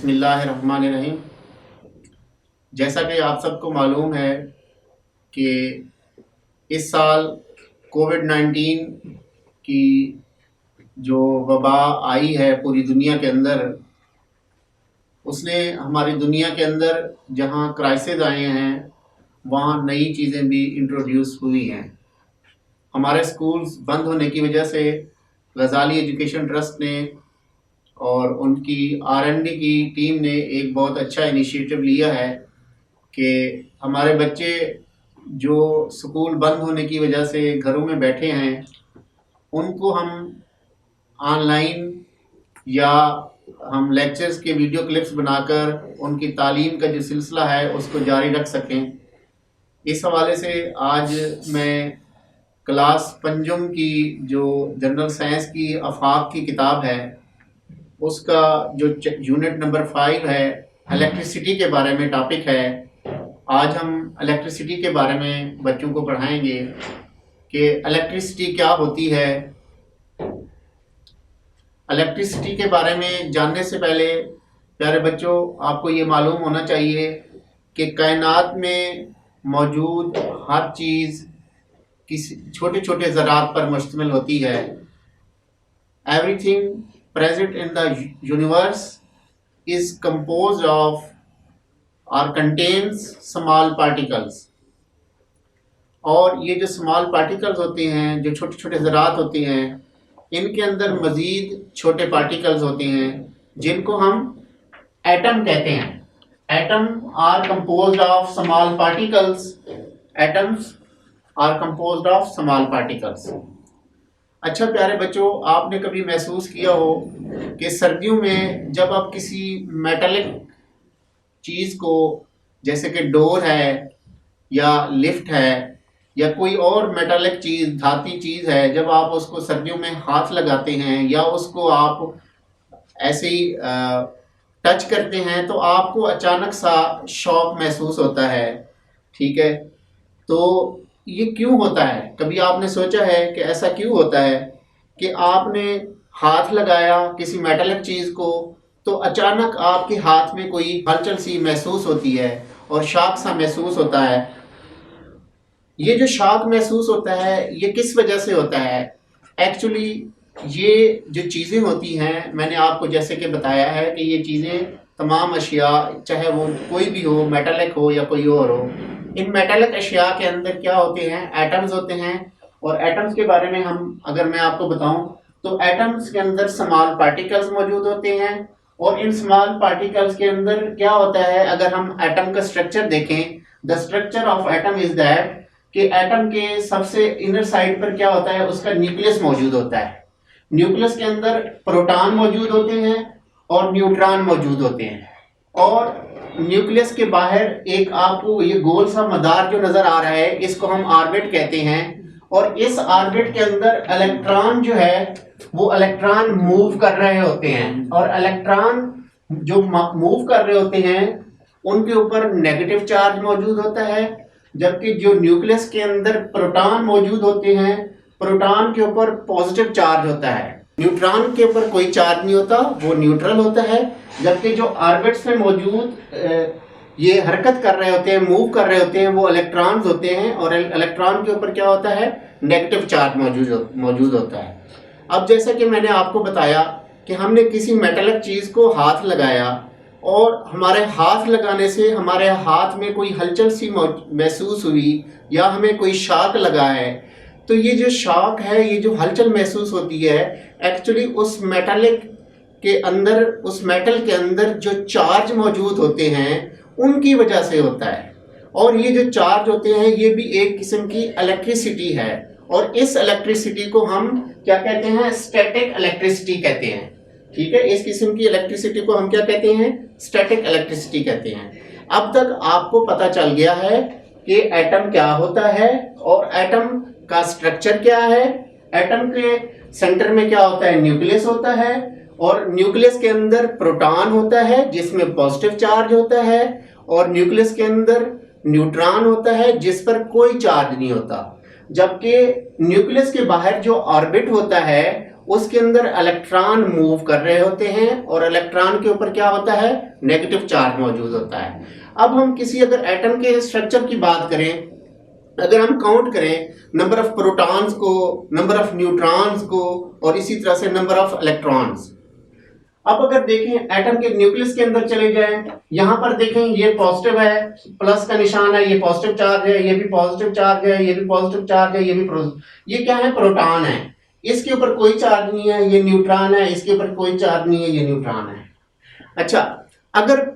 बिस्मिल्लाहिर्रहमानिर्रहीम। जैसा कि आप सबको मालूम है कि इस साल कोविड-19 की जो वबा आई है पूरी दुनिया के अंदर, उसने हमारी दुनिया के अंदर जहां क्राइसिस आए हैं वहां नई चीज़ें भी इंट्रोड्यूस हुई हैं। हमारे स्कूल्स बंद होने की वजह से गज़ाली एजुकेशन ट्रस्ट ने और उनकी R&D की टीम ने एक बहुत अच्छा इनिशिएटिव लिया है कि हमारे बच्चे जो स्कूल बंद होने की वजह से घरों में बैठे हैं, उनको हम ऑनलाइन या हम लेक्चर्स के वीडियो क्लिप्स बनाकर उनकी तालीम का जो सिलसिला है उसको जारी रख सकें। इस हवाले से आज मैं क्लास पंजम की जो जनरल साइंस की आफाक की किताब है, उसका जो यूनिट नंबर 5 है, इलेक्ट्रिसिटी के बारे में टॉपिक है। आज हम इलेक्ट्रिसिटी के बारे में बच्चों को पढ़ाएंगे कि इलेक्ट्रिसिटी क्या होती है। इलेक्ट्रिसिटी के बारे में जानने से पहले प्यारे बच्चों, आपको ये मालूम होना चाहिए कि कायनात में मौजूद हर चीज़ किसी छोटे छोटे ज़रात पर मुश्तमिल होती है। Everything present in the universe is composed of or contains small particles। और ये जो स्मॉल पार्टिकल्स होते हैं, जो छोटे छोटे ज़रात होते हैं, इनके अंदर मज़ीद छोटे पार्टिकल्स होते हैं जिनको हम एटम कहते हैं। Atom are composed of small particles. Atoms are composed of small particles. अच्छा प्यारे बच्चों, आपने कभी महसूस किया हो कि सर्दियों में जब आप किसी मेटालिक चीज़ को, जैसे कि डोर है या लिफ्ट है या कोई और मेटालिक चीज़, धाती चीज़ है, जब आप उसको सर्दियों में हाथ लगाते हैं या उसको आप ऐसे ही टच करते हैं तो आपको अचानक सा शॉक महसूस होता है। ठीक है, तो ये क्यों होता है? कभी आपने सोचा है कि ऐसा क्यों होता है कि आपने हाथ लगाया किसी मेटालिक चीज़ को तो अचानक आपके हाथ में कोई हलचल सी महसूस होती है और शॉक सा महसूस होता है। ये जो शॉक महसूस होता है ये किस वजह से होता है? एक्चुअली ये जो चीज़ें होती हैं, मैंने आपको जैसे कि बताया है कि ये चीज़ें तमाम अशिया, चाहे वो कोई भी हो, मेटालिक हो या कोई और हो, इन मेटालिक अशिया के अंदर क्या होते हैं? एटम्स होते हैं। और एटम्स के बारे में हम अगर मैं आपको बताऊं तो एटम्स के अंदर स्मॉल पार्टिकल्स मौजूद होते हैं। और इन स्मॉल पार्टिकल्स के अंदर क्या होता है, अगर हम एटम का स्ट्रक्चर देखें, the structure of atom is that कि एटम के सबसे इनर साइड पर क्या होता है, उसका न्यूक्लियस मौजूद होता है। न्यूक्लियस के अंदर प्रोटॉन मौजूद होते हैं और न्यूट्रॉन मौजूद होते हैं। और न्यूक्लियस के बाहर एक आपको ये गोल सा मदार जो नजर आ रहा है, इसको हम ऑर्बिट कहते हैं। और इस ऑर्बिट के अंदर इलेक्ट्रॉन जो है वो इलेक्ट्रॉन मूव कर रहे होते हैं। और इलेक्ट्रॉन जो मूव कर रहे होते हैं उनके ऊपर नेगेटिव चार्ज मौजूद होता है, जबकि जो न्यूक्लियस के अंदर प्रोटॉन मौजूद होते हैं, प्रोटॉन के ऊपर पॉजिटिव चार्ज होता है। न्यूट्रॉन के ऊपर कोई चार्ज नहीं होता, वो न्यूट्रल होता है। जबकि जो ऑर्बिट्स में मौजूद ये हरकत कर रहे होते हैं, मूव कर रहे होते हैं, वो इलेक्ट्रॉन्स होते हैं। और इलेक्ट्रॉन के ऊपर क्या होता है, नेगेटिव चार्ज मौजूद होता है। अब जैसा कि मैंने आपको बताया कि हमने किसी मेटालिक चीज़ को हाथ लगाया और हमारे हाथ लगाने से हमारे हाथ में कोई हलचल सी महसूस हुई या हमें कोई शॉक लगा है, तो ये जो शॉक है, ये जो हलचल महसूस होती है, एक्चुअली उस मेटालिक के अंदर, उस मेटल के अंदर जो चार्ज मौजूद होते हैं उनकी वजह से होता है। और ये जो चार्ज होते हैं ये भी एक किस्म की इलेक्ट्रिसिटी है। और इस इलेक्ट्रिसिटी को हम क्या कहते हैं? स्टैटिक इलेक्ट्रिसिटी कहते हैं। ठीक है, इस किस्म की इलेक्ट्रिसिटी को हम क्या कहते हैं? स्टैटिक इलेक्ट्रिसिटी कहते हैं। अब तक आपको पता चल गया है कि एटम क्या होता है और एटम का स्ट्रक्चर क्या है। एटम के सेंटर में क्या होता है? न्यूक्लियस होता है। और न्यूक्लियस के अंदर प्रोटॉन होता है जिसमें पॉजिटिव चार्ज होता है। और न्यूक्लियस के अंदर न्यूट्रॉन होता है जिस पर कोई चार्ज नहीं होता। जबकि न्यूक्लियस के बाहर जो ऑर्बिट होता है उसके अंदर इलेक्ट्रॉन मूव कर रहे होते हैं और इलेक्ट्रॉन के ऊपर क्या होता है, नेगेटिव चार्ज मौजूद होता है। अब हम किसी अगर एटम के स्ट्रक्चर की बात करें, अगर हम काउंट करें नंबर ऑफ प्रोटॉन्स को, नंबर ऑफ न्यूट्रॉन्स को और इसी तरह से नंबर ऑफ इलेक्ट्रॉन्स। अब अगर देखें एटम के न्यूक्लियस के अंदर चले जाएं, यहां पर देखें ये पॉजिटिव है, प्लस का निशान है, ये पॉजिटिव चार्ज है, ये भी पॉजिटिव चार्ज है, ये भी पॉजिटिव चार्ज है, ये क्या है, प्रोटॉन है। इसके ऊपर कोई चार्ज नहीं है, ये न्यूट्रॉन है, इसके ऊपर कोई चार्ज नहीं है, ये न्यूट्रॉन है। अच्छा, अगर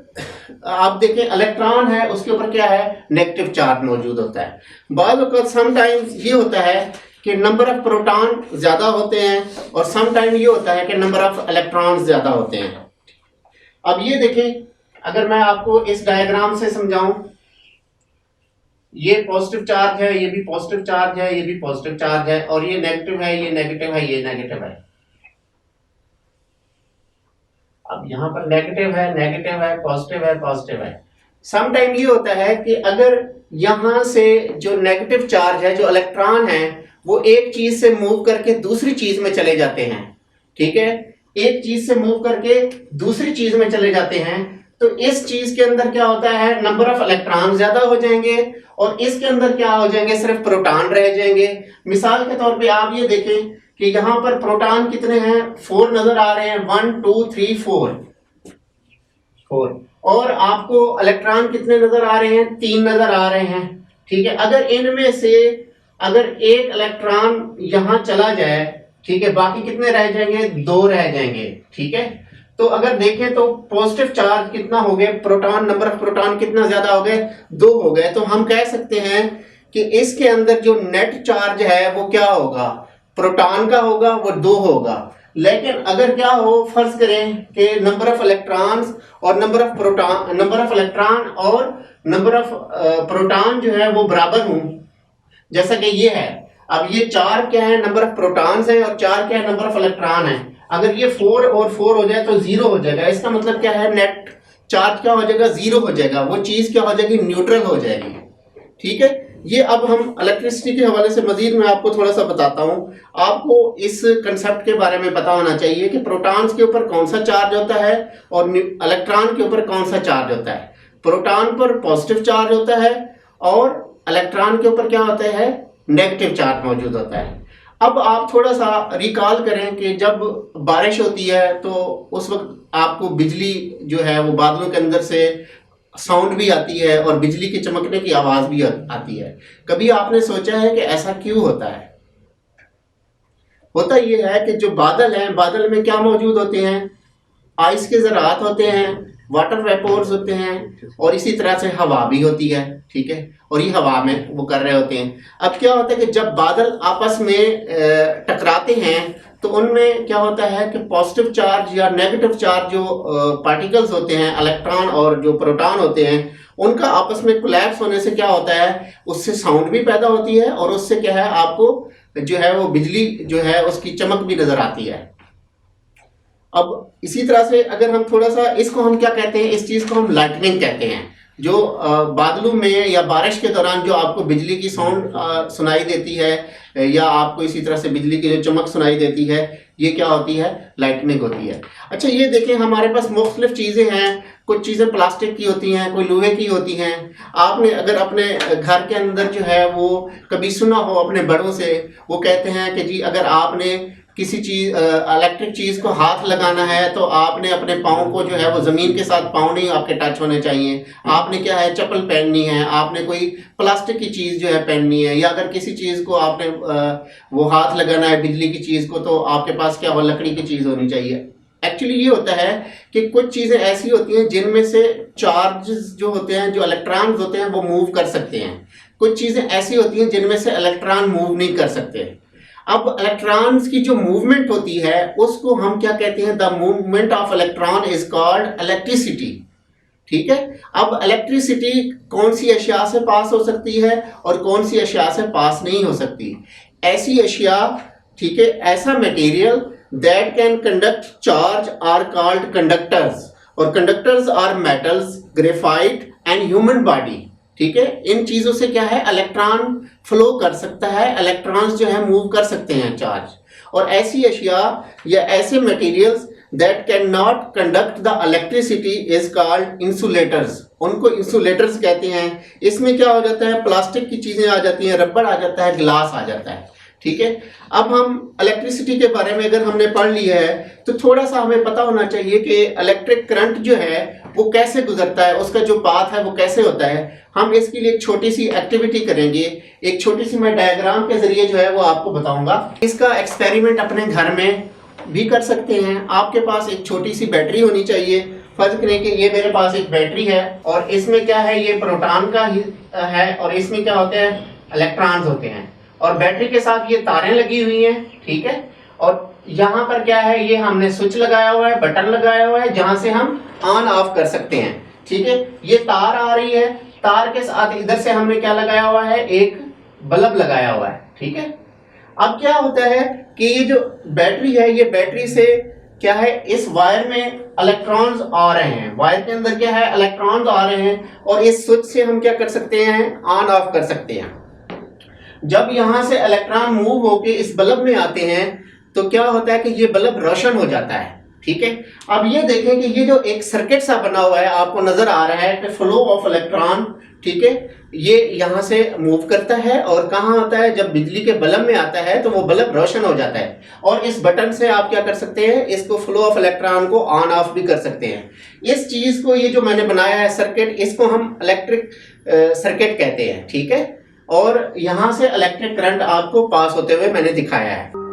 आप देखें इलेक्ट्रॉन है, उसके ऊपर क्या है, नेगेटिव चार्ज मौजूद होता है। बाद वक्त समटाइम्स ये होता है कि नंबर ऑफ प्रोटॉन ज्यादा होते हैं और समटाइम ये होता है कि नंबर ऑफ इलेक्ट्रॉन्स ज्यादा होते हैं। अब ये देखें, अगर मैं आपको इस डायग्राम से समझाऊं, ये पॉजिटिव चार्ज है, ये भी पॉजिटिव चार्ज है, ये भी पॉजिटिव चार्ज है, और ये नेगेटिव है, ये नेगेटिव है, ये नेगेटिव है। अब यहाँ पर नेगेटिव है, पॉजिटिव है, पॉजिटिव है। सम टाइम ये होता है कि अगर यहां से जो नेगेटिव चार्ज है, जो इलेक्ट्रॉन है, वो एक चीज से मूव करके दूसरी चीज में चले जाते हैं, ठीक है, एक चीज से मूव करके दूसरी चीज में चले जाते हैं, तो इस चीज के अंदर क्या होता है, नंबर ऑफ इलेक्ट्रॉन ज्यादा हो जाएंगे और इसके अंदर क्या हो जाएंगे, सिर्फ प्रोटॉन रह जाएंगे। मिसाल के तौर पे आप ये देखें कि यहां पर प्रोटॉन कितने हैं, 4 नजर आ रहे हैं, 1 2 3 4, और आपको इलेक्ट्रॉन कितने नजर आ रहे हैं, 3 नजर आ रहे हैं, ठीक है। अगर इनमें से अगर एक इलेक्ट्रॉन यहां चला जाए, ठीक है, बाकी कितने रह जाएंगे, 2 रह जाएंगे, ठीक है। तो अगर देखें तो पॉजिटिव चार्ज कितना हो गए, प्रोटॉन, नंबर ऑफ प्रोटॉन कितना ज्यादा हो गए, 2 हो गए। तो हम कह सकते हैं कि इसके अंदर जो नेट चार्ज है वो क्या होगा, प्रोटॉन का होगा, वो 2 होगा। लेकिन अगर क्या हो, फर्ज करें कि नंबर ऑफ इलेक्ट्रॉन्स और number of proton, number of electron और नंबर ऑफ प्रोटॉन जो है वो बराबर हों, जैसा कि ये है। अब ये 4 क्या है, नंबर ऑफ प्रोटॉन्स है, और 4 क्या है, नंबर ऑफ इलेक्ट्रॉन है। अगर ये 4 और 4 हो जाए तो 0 हो जाएगा। इसका मतलब क्या है, नेट चार्ज क्या हो जाएगा, 0 हो जाएगा, वो चीज क्या हो जाएगी, न्यूट्रल हो जाएगी, ठीक है। ये अब हम इलेक्ट्रिसिटी के हवाले से मजीद मैं आपको थोड़ा सा बताता हूं। आपको इस कंसेप्ट के बारे में पता होना चाहिए कि प्रोटॉन्स के ऊपर कौन सा चार्ज होता है और इलेक्ट्रॉन के ऊपर कौन सा चार्ज होता है। प्रोटॉन पर पॉजिटिव चार्ज होता है और इलेक्ट्रॉन के ऊपर क्या होता है, नेगेटिव चार्ज मौजूद होता है। अब आप थोड़ा सा रिकॉल करें कि जब बारिश होती है तो उस वक्त आपको बिजली जो है वो बादलों के अंदर से साउंड भी आती है और बिजली के चमकने की आवाज भी आती है। कभी आपने सोचा है कि ऐसा क्यों होता है? होता यह है कि जो बादल हैं, बादल में क्या मौजूद होते हैं, आइस के ज़रात होते हैं, वाटर वेपोर्स होते हैं, और इसी तरह से हवा भी होती है, ठीक है, और ये हवा में वो कर रहे होते हैं। अब क्या होता है कि जब बादल आपस में टकराते हैं तो उनमें क्या होता है कि पॉजिटिव चार्ज या नेगेटिव चार्ज जो पार्टिकल्स होते हैं, इलेक्ट्रॉन और जो प्रोटॉन होते हैं, उनका आपस में कोलैप्स होने से क्या होता है, उससे साउंड भी पैदा होती है और उससे क्या है, आपको जो है वो बिजली जो है उसकी चमक भी नजर आती है। अब इसी तरह से अगर हम थोड़ा सा इसको हम क्या कहते हैं, इस चीज को हम लाइटनिंग कहते हैं। जो बादलों में या बारिश के दौरान जो आपको बिजली की साउंड सुनाई देती है या आपको इसी तरह से बिजली की जो चमक सुनाई देती है, ये क्या होती है, लाइटनिंग होती है। अच्छा, ये देखें हमारे पास मुख्तलिफ चीज़ें हैं, कुछ चीज़ें प्लास्टिक की होती हैं, कोई लोहे की होती हैं। आपने अगर अपने घर के अंदर जो है वो कभी सुना हो अपने बड़ों से, वो कहते हैं कि जी अगर आपने किसी चीज इलेक्ट्रिक चीज को हाथ लगाना है तो आपने अपने पाँव को जो है वो जमीन के साथ पाँव नहीं आपके टच होने चाहिए, आपने क्या है चप्पल पहननी है, आपने कोई प्लास्टिक की चीज जो है पहननी है, या अगर किसी चीज को आपने वो हाथ लगाना है बिजली की चीज को तो आपके पास क्या वो लकड़ी की चीज होनी चाहिए। एक्चुअली ये होता है कि कुछ चीजें ऐसी होती हैं जिनमें से चार्जेस जो होते हैं, जो इलेक्ट्रॉन्स होते हैं वो मूव कर सकते हैं, कुछ चीजें ऐसी होती हैं जिनमें से इलेक्ट्रॉन मूव नहीं कर सकते। अब इलेक्ट्रॉन्स की जो मूवमेंट होती है उसको हम क्या कहते हैं, the movement of electron is called electricity, ठीक है। अब इलेक्ट्रिसिटी कौन सी अशिया से पास हो सकती है और कौन सी अशिया से पास नहीं हो सकती। ऐसी अशिया, ठीक है, ऐसा material that can conduct charge are called conductors, और conductors are metals, graphite and human body, ठीक है। इन चीजों से क्या है, इलेक्ट्रॉन फ्लो कर सकता है, इलेक्ट्रॉन्स जो है मूव कर सकते हैं चार्ज। और ऐसी अशिया या ऐसे materials that can not conduct the electricity is called insulators, उनको इंसुलेटर्स कहते हैं। इसमें क्या हो जाता है, प्लास्टिक की चीजें आ जाती हैं, रबड़ आ जाता है, ग्लास आ जाता है, ठीक है। अब हम इलेक्ट्रिसिटी के बारे में अगर हमने पढ़ लिया है तो थोड़ा सा हमें पता होना चाहिए कि इलेक्ट्रिक करंट जो है वो कैसे गुजरता है, उसका जो पाथ है वो कैसे होता है। हम इसके लिए एक छोटी सी एक्टिविटी करेंगे, एक छोटी सी मैं डायग्राम के जरिए जो है वो आपको बताऊंगा। इसका एक्सपेरिमेंट अपने घर में भी कर सकते हैं। आपके पास एक छोटी सी बैटरी होनी चाहिए। फर्ज करें कि ये मेरे पास एक बैटरी है और इसमें क्या है, ये प्रोटॉन का ही है और इसमें क्या होते हैं, इलेक्ट्रॉन्स होते हैं और बैटरी के साथ ये तारें लगी हुई हैं, ठीक है। और यहाँ पर क्या है, ये हमने स्विच लगाया हुआ है, बटन लगाया हुआ है जहां से हम ऑन ऑफ कर सकते हैं, ठीक है। ये तार आ रही है, तार के साथ इधर से हमने क्या लगाया हुआ है, एक बल्ब लगाया हुआ है, ठीक है। अब क्या होता है कि ये जो बैटरी है, ये बैटरी से क्या है, इस वायर में इलेक्ट्रॉन्स आ रहे हैं, वायर के अंदर क्या है, इलेक्ट्रॉन्स आ रहे हैं और इस स्विच से हम क्या कर सकते हैं, ऑन ऑफ कर सकते हैं। जब यहां से इलेक्ट्रॉन मूव होके इस बल्ब में आते हैं तो क्या होता है कि ये बल्ब रोशन हो जाता है, ठीक है। अब ये देखें कि ये जो एक सर्किट सा बना हुआ है आपको नजर आ रहा है कि फ्लो ऑफ इलेक्ट्रॉन, ठीक है, ये यहां से मूव करता है और कहां होता है, जब बिजली के बल्ब में आता है तो वो बल्ब रोशन हो जाता है और इस बटन से आप क्या कर सकते हैं, इसको फ्लो ऑफ इलेक्ट्रॉन को ऑन ऑफ भी कर सकते हैं। इस चीज को, ये जो मैंने बनाया है सर्किट, इसको हम इलेक्ट्रिक सर्किट कहते हैं, ठीक है। और यहां से इलेक्ट्रिक करंट आपको पास होते हुए मैंने दिखाया है।